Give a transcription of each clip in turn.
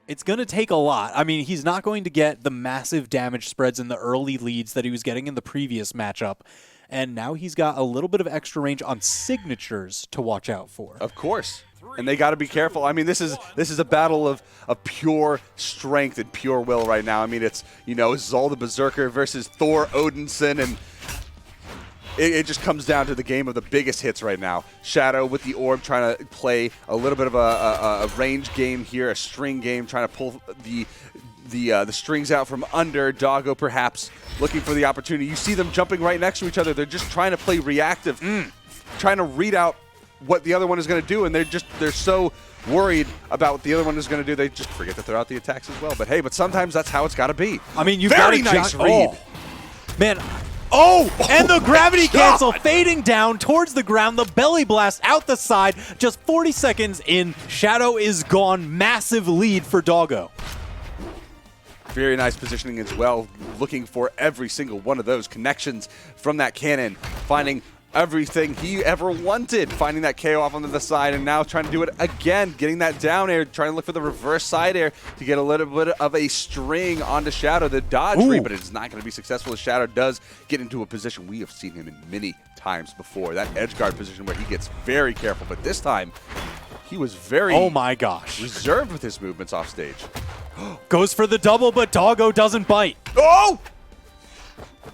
It's going to take a lot. I mean, he's not going to get the massive damage spreads in the early leads that he was getting in the previous matchup. And now he's got a little bit of extra range on signatures to watch out for. Of course. And they got to be careful. I mean, this is a battle of pure strength and pure will right now. I mean, it's, you know, Zol the Berserker versus Thor Odinson, and it just comes down to the game of the biggest hits right now. Shadoww with the orb trying to play a little bit of a range game here, a string game, trying to pull the strings out from under. Doggo perhaps looking for the opportunity. You see them jumping right next to each other. They're just trying to play reactive, trying to read out what the other one is going to do, and they're so worried about what the other one is going to do, they just forget to throw out the attacks as well. But hey, sometimes that's how it's got to be. I mean, you've very got nice read. Oh, man. Oh, and the gravity cancel fading down towards the ground. The belly blast out the side. Just 40 seconds in. Shadoww is gone. Massive lead for Doggo. Very nice positioning as well. Looking for every single one of those connections from that cannon. Finding everything he ever wanted. Finding that KO off onto the side, and now trying to do it again. Getting that down air. Trying to look for the reverse side air to get a little bit of a string onto Shadoww. The dodge read, but it's not going to be successful as Shadoww does get into a position we have seen him in many times before. That edge guard position where he gets very careful, but this time he was very reserved with his movements off stage. Goes for the double, but Doggo doesn't bite.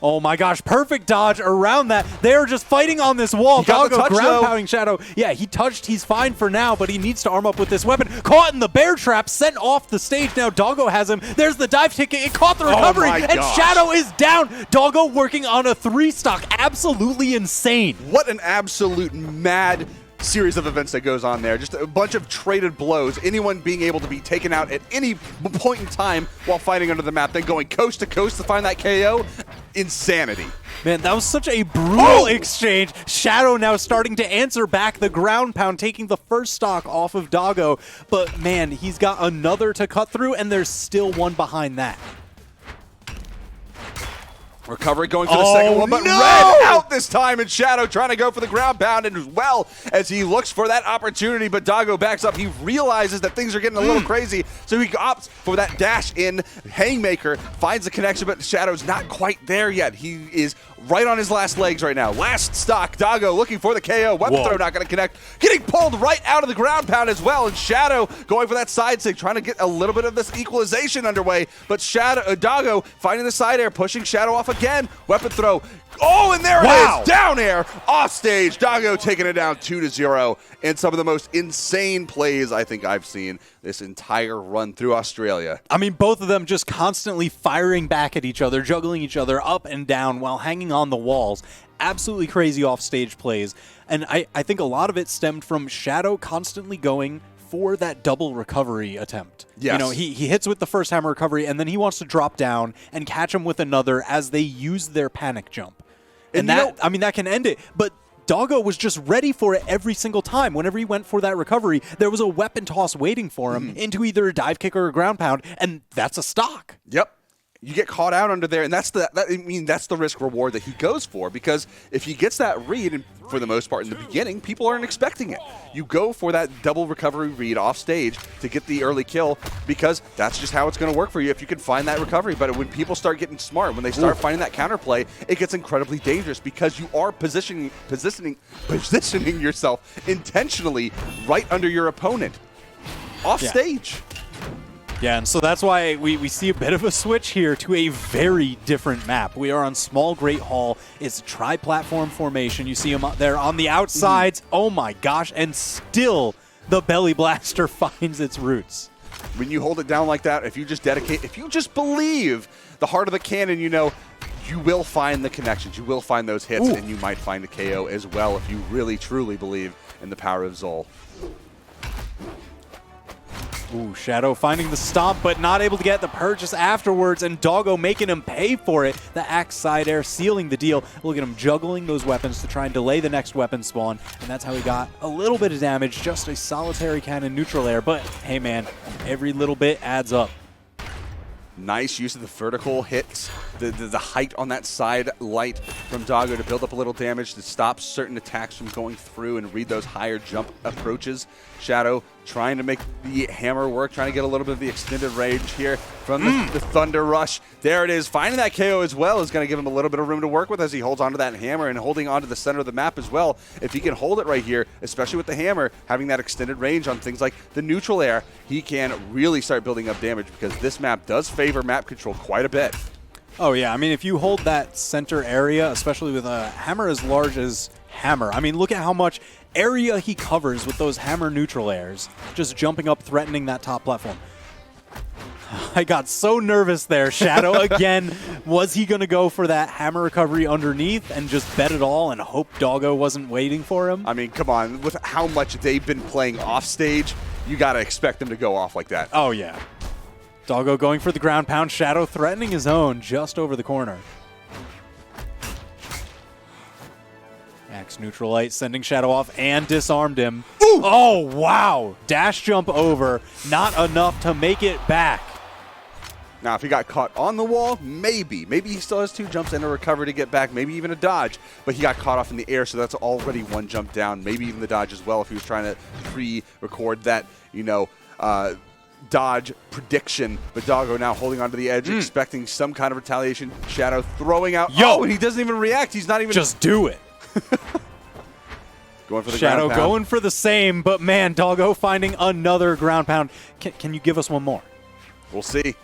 Oh my gosh, perfect dodge around that. They're just fighting on this wall. Doggo ground pounding Shadoww. Yeah, he touched. He's fine for now, but he needs to arm up with this weapon. Caught in the bear trap, sent off the stage. Now Doggo has him. There's the dive ticket. It caught the recovery, and Shadoww is down. Doggo working on a 3-stock. Absolutely insane. What an absolute mad series of events that goes on there. Just a bunch of traded blows. Anyone being able to be taken out at any point in time while fighting under the map, then going coast to coast to find that KO. Insanity. Man, that was such a brutal exchange. Shadoww now starting to answer back the ground pound, taking the first stock off of Doggo. But man, he's got another to cut through, and there's still one behind that. Recovery going for the second one, but Red out this time, and Shadoww trying to go for the ground pound, and as well as he looks for that opportunity, but Doggo backs up. He realizes that things are getting a little crazy, so he opts for that dash in. Haymaker finds the connection, but Shadow's not quite there yet. He is right on his last legs right now. Last stock, Doggo looking for the KO. Weapon throw not going to connect. Getting pulled right out of the ground pound as well, and Shadoww going for that side stick, trying to get a little bit of this equalization underway, but Doggo finding the side air, pushing Shadoww off again. Weapon throw. Oh, and there it is. Down air. Off stage. Doggo taking it down 2-0. And some of the most insane plays I think I've seen this entire run through Australia. I mean, both of them just constantly firing back at each other, juggling each other up and down while hanging on the walls. Absolutely crazy off-stage plays. And I think a lot of it stemmed from Shadoww constantly going for that double recovery attempt. Yes. You know, he hits with the first hammer recovery, and then he wants to drop down and catch him with another as they use their panic jump. And that, I mean, that can end it. But Doggo was just ready for it every single time. Whenever he went for that recovery, there was a weapon toss waiting for him into either a dive kick or a ground pound, and that's a stock. Yep. You get caught out under there, and that's the risk reward that he goes for, because if he gets that read, and for the most part in the beginning, people aren't expecting it. You go for that double recovery read off stage to get the early kill, because that's just how it's going to work for you if you can find that recovery. But when people start getting smart, when they start finding that counterplay, it gets incredibly dangerous, because you are positioning yourself intentionally right under your opponent off stage. Yeah, and so that's why we see a bit of a switch here to a very different map. We are on Small Great Hall. It's a tri-platform formation. You see him up there on the outsides. Oh my gosh, and still the belly blaster finds its roots. When you hold it down like that, if you just dedicate, if you just believe the heart of the cannon, you know, you will find the connections. You will find those hits, and you might find a KO as well if you really, truly believe in the power of Zol. Ooh, Shadoww finding the stomp, but not able to get the purchase afterwards, and Doggo making him pay for it. The axe side air sealing the deal. Look at him juggling those weapons to try and delay the next weapon spawn, and that's how he got a little bit of damage, just a solitary cannon neutral air, but hey man, every little bit adds up. Nice use of the vertical hits, the height on that side light from Doggo to build up a little damage to stop certain attacks from going through and read those higher jump approaches. Shadoww trying to make the hammer work, trying to get a little bit of the extended range here from the Thunder Rush. There it is. Finding that KO as well is going to give him a little bit of room to work with as he holds onto that hammer and holding onto the center of the map as well. If he can hold it right here, especially with the hammer, having that extended range on things like the neutral air, he can really start building up damage because this map does favor map control quite a bit. Oh, yeah. I mean, if you hold that center area, especially with a hammer as large as Hammer, I mean, look at how much area he covers with those hammer neutral airs, just jumping up, threatening that top platform. I got so nervous there. Shadoww again. Was he going to go for that hammer recovery underneath and just bet it all and hope Doggo wasn't waiting for him? I mean, come on. With how much they've been playing off stage, you got to expect them to go off like that. Oh, yeah. Doggo going for the ground pound. Shadoww threatening his own just over the corner. Axe neutral light sending Shadoww off and disarmed him. Ooh. Oh, wow. Dash jump over. Not enough to make it back. Now, if he got caught on the wall, maybe. Maybe he still has 2 jumps and a recovery to get back, maybe even a dodge. But he got caught off in the air, so that's already 1 jump down. Maybe even the dodge as well if he was trying to pre-record that, dodge prediction. But Doggo now holding onto the edge, expecting some kind of retaliation. Shadoww throwing out. Yo! And he doesn't even react. He's not even. Just do it. Going for the Shadoww ground pound. going for the same, but man, Doggo finding another ground pound. Can you give us one more? We'll see.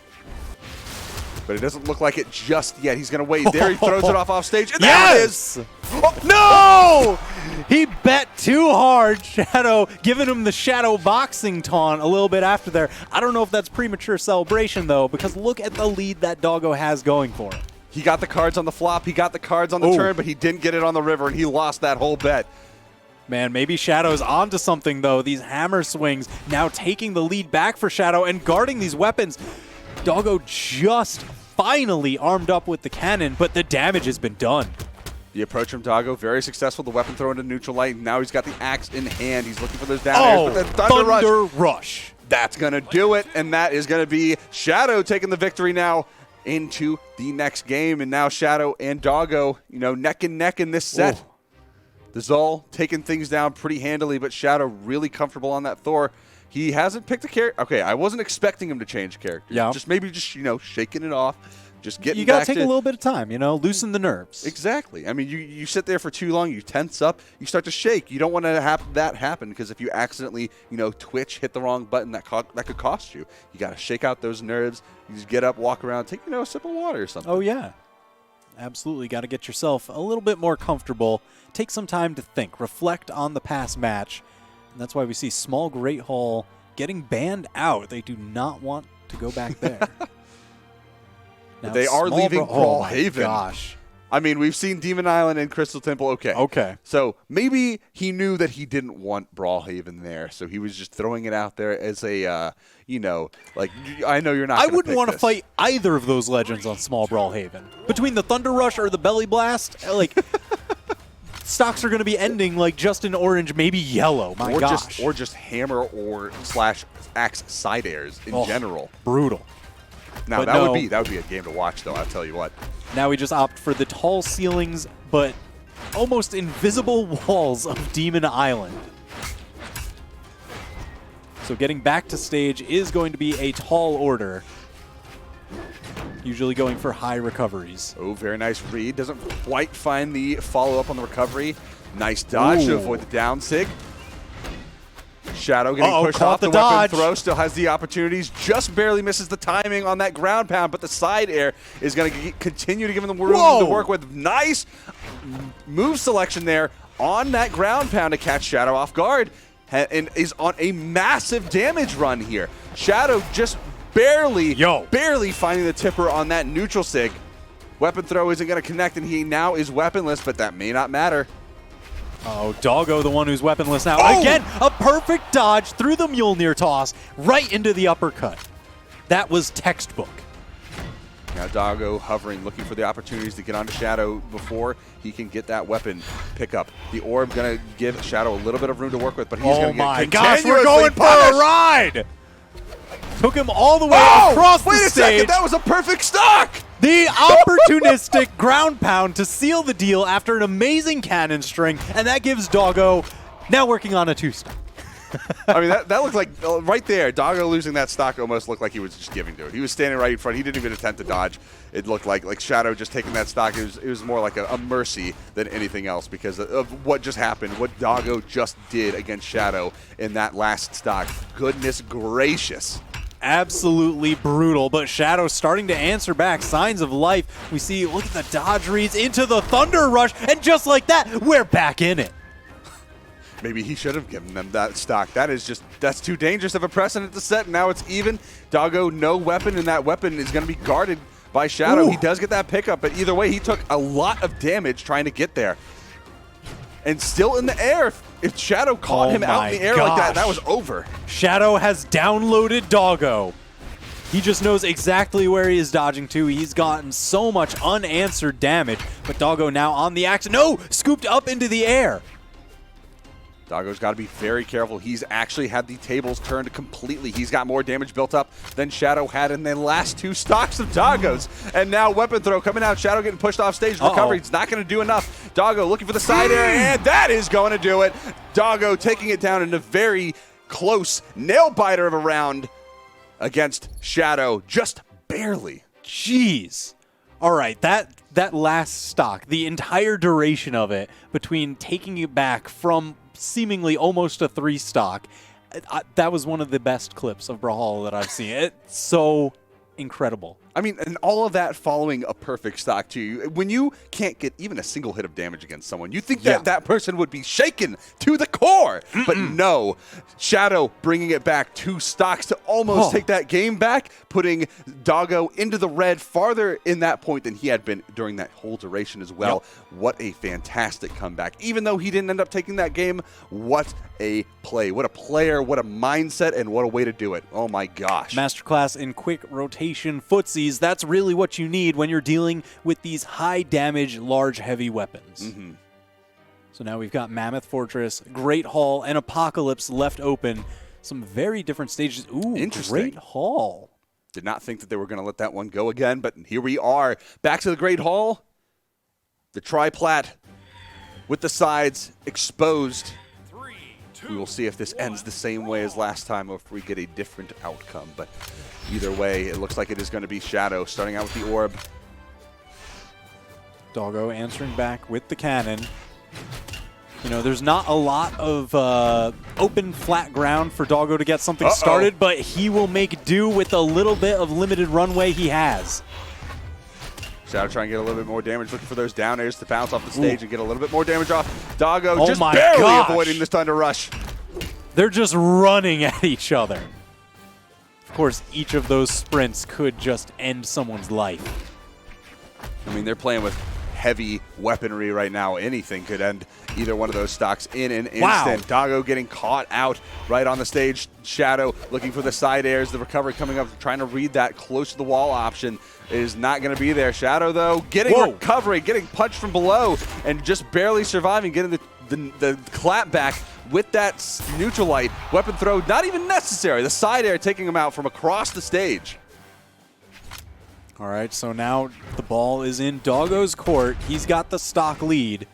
But it doesn't look like it just yet. He's going to wait. There he throws it off stage. And there it is. Oh, no! He bet too hard. Shadoww giving him the Shadow boxing taunt a little bit after there. I don't know if that's premature celebration, though, because look at the lead that Doggo has going for him. He got the cards on the flop. He got the cards on the turn, but he didn't get it on the river, and he lost that whole bet. Man, maybe Shadow's onto something, though. These hammer swings now taking the lead back for Shadoww and guarding these weapons. Doggo just finally armed up with the cannon, but the damage has been done. The approach from Doggo, very successful. The weapon throw into neutral light. Now he's got the axe in hand. He's looking for those down airs. But the Thunder Rush. That's going to do it, and that is going to be Shadoww taking the victory now into the next game. And now Shadoww and Doggo, neck and neck in this set. Ooh. The Zul taking things down pretty handily, but Shadoww really comfortable on that Thor. He hasn't picked a character. Okay, I wasn't expecting him to change character. Yeah. Maybe shaking it off. Just getting You got to take a little bit of time, loosen the nerves. Exactly. I mean, you sit there for too long, you tense up, you start to shake. You don't want to have that happen because if you accidentally, twitch, hit the wrong button, that could cost you. You got to shake out those nerves. You just get up, walk around, take, a sip of water or something. Oh, yeah. Absolutely. Got to get yourself a little bit more comfortable. Take some time to think. Reflect on the past match. And that's why we see Small Great Hall getting banned out. They do not want to go back there. Now, they are leaving Brawlhaven. Oh, gosh. I mean, we've seen Demon Island and Crystal Temple. Okay. So maybe he knew that he didn't want Brawlhaven there, so he was just throwing it out there as a, I know you're not. I wouldn't want to fight either of those legends on Small Brawlhaven. Between the Thunder Rush or the Belly Blast, stocks are going to be ending just in orange, maybe yellow. My gosh. Or just hammer or / axe side airs in general. Brutal. Now that would be a game to watch, though. I'll tell you what. Now we just opt for the tall ceilings, but almost invisible walls of Demon Island. So getting back to stage is going to be a tall order. Usually going for high recoveries. Oh, very nice read. Doesn't quite find the follow-up on the recovery. Nice dodge to avoid the down sig. Shadoww getting pushed off the weapon throw. Still has the opportunities. Just barely misses the timing on that ground pound, but the side air is going to continue to give him the room to work with. Nice move selection there on that ground pound to catch Shadoww off guard, and is on a massive damage run here. Shadoww just barely finding the tipper on that neutral sig. Weapon throw isn't going to connect, and he now is weaponless, but that may not matter. Oh, Doggo, the one who's weaponless now. Again, a perfect dodge through the Mjolnir toss right into the uppercut. That was textbook. Now Doggo hovering, looking for the opportunities to get onto Shadoww before he can get that weapon pickup. The orb going to give Shadoww a little bit of room to work with, but he's going to get continuously we're going for a ride! Took him all the way across the stage. Wait a second, that was a perfect stock! The opportunistic ground pound to seal the deal after an amazing cannon string, and that gives Doggo now working on a 2-stock. I mean, that looked like, right there, Doggo losing that stock almost looked like he was just giving to it. He was standing right in front. He didn't even attempt to dodge. It looked like Shadoww just taking that stock. It was more like a mercy than anything else because of what just happened, what Doggo just did against Shadoww in that last stock. Goodness gracious. Absolutely brutal, but Shadoww starting to answer back. Signs of life. We see, look at the dodge reads into the Thunder Rush, and just like that, we're back in it. Maybe he should have given them that stock. That's too dangerous of a precedent to set. Now it's even. Doggo, no weapon, and that weapon is going to be guarded by Shadoww. Ooh. He does get that pickup, but either way, he took a lot of damage trying to get there. And still in the air. If Shadoww caught him out in the air like that, that was over. Shadoww has downloaded Doggo. He just knows exactly where he is dodging to. He's gotten so much unanswered damage, but Doggo now on the axe. No! Scooped up into the air. Doggo's got to be very careful. He's actually had the tables turned completely. He's got more damage built up than Shadoww had in the last two stocks of Doggo's. And now weapon throw coming out. Shadoww getting pushed off stage. Recovery, it's not going to do enough. Doggo looking for the side air, and that is going to do it. Doggo taking it down in a very close nail-biter of a round against Shadoww, just barely. Jeez. All right, that last stock, the entire duration of it, between taking it back from seemingly almost a 3 stock, that was one of the best clips of Brawlhalla that I've seen. It's so incredible. I mean, and all of that following a perfect stock, too. When you can't get even a single hit of damage against someone, you think that that person would be shaken to the core. But no, Shadoww bringing it back 2 stocks to almost take that game back, putting Doggo into the red farther in that point than he had been during that whole duration as well. What a fantastic comeback. Even though he didn't end up taking that game, what a play. What a player, what a mindset, and what a way to do it. Oh my gosh. Masterclass in quick rotation footsies. That's really what you need when you're dealing with these high damage, large, heavy weapons. So now we've got Mammoth Fortress, Great Hall, and Apocalypse left open. Some very different stages. Ooh, interesting. Great Hall. Did not think that they were going to let that one go again, but here we are. Back to the Great Hall. The triplat with the sides exposed. We will see if this ends the same way as last time or if we get a different outcome. But either way, it looks like it is going to be Shadoww starting out with the orb. Doggo answering back with the cannon. You know, there's not a lot of open, flat ground for Doggo to get something started, but he will make do with a little bit of limited runway he has. Shadoww trying to get a little bit more damage, looking for those down airs to bounce off the stage and get a little bit more damage off. Doggo just barely avoiding this Thunder Rush. They're just running at each other. Of course, each of those sprints could just end someone's life. I mean, they're playing with heavy weaponry right now. Anything could end either one of those stocks in an instant. Doggo getting caught out right on the stage. Shadoww looking for the side airs. The recovery coming up, trying to read that close to the wall option is not going to be there. Shadoww, though, getting recovery, getting punched from below, and just barely surviving, getting the clap back with that neutralite. Weapon throw, not even necessary. The side air taking him out from across the stage. All right, so now the ball is in Doggo's court. He's got the stock lead.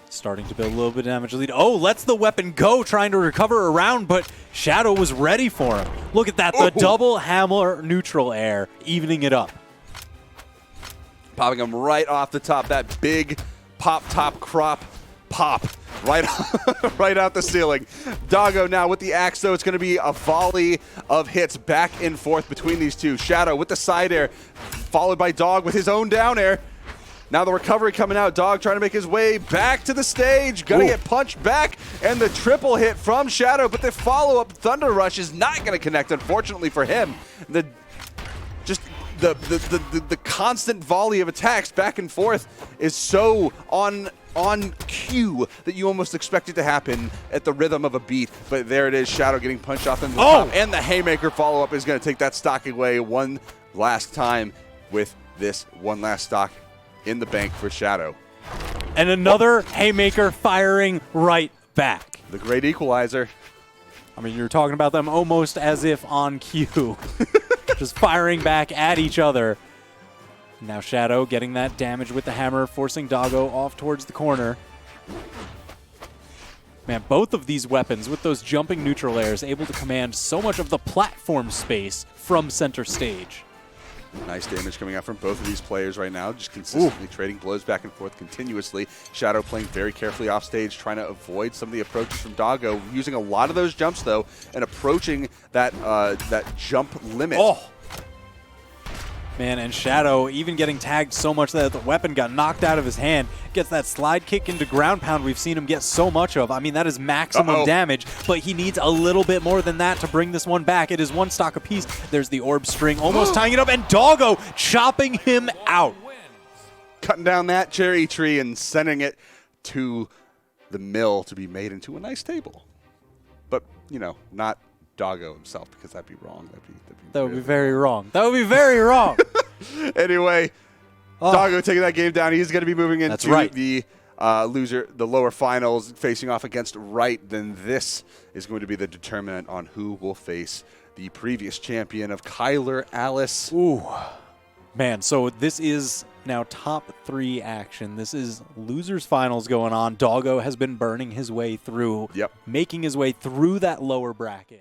Starting to build a little bit of damage lead. Oh, lets the weapon go, trying to recover around, but Shadoww was ready for him. Look at that, the double hammer neutral air, evening it up. Popping him right off the top, that big pop top crop pop right, right out the ceiling. Doggo now with the axe, though. It's going to be a volley of hits back and forth between these two. Shadoww with the side air, followed by Dog with his own down air. Now the recovery coming out. Dog trying to make his way back to the stage. Gonna get punched back, and the triple hit from Shadoww, but the follow-up Thunder Rush is not going to connect, unfortunately for him. The constant volley of attacks back and forth is so on cue that you almost expect it to happen at the rhythm of a beat. But there it is, Shadoww getting punched off in the top, and the haymaker follow-up is going to take that stock away one last time with this one last stock in the bank for Shadoww. And another haymaker firing right back. The great equalizer. I mean, you're talking about them almost as if on cue. Just firing back at each other. Now Shadoww getting that damage with the hammer, forcing Doggo off towards the corner. Man, both of these weapons with those jumping neutral airs able to command so much of the platform space from center stage. Nice damage coming out from both of these players right now, just consistently trading blows back and forth continuously. Shadoww playing very carefully off stage, trying to avoid some of the approaches from Doggo, using a lot of those jumps though, and approaching that that jump limit. Oh! Man, and Shadoww even getting tagged so much that the weapon got knocked out of his hand. Gets that slide kick into ground pound we've seen him get so much of. I mean, that is maximum damage, but he needs a little bit more than that to bring this one back. It is one stock apiece. There's the orb string almost tying it up, and Doggo chopping him out. Cutting down that cherry tree and sending it to the mill to be made into a nice table. But, you know, not Doggo himself, because that'd be wrong. That would be very wrong. That would be very wrong. Anyway, Doggo taking that game down. He's going to be moving into the the lower finals, facing off against Wright. Then this is going to be the determinant on who will face the previous champion of Kyler Alice. Ooh. Man, so this is now top 3 action. This is losers finals going on. Doggo has been burning his way through, making his way through that lower bracket.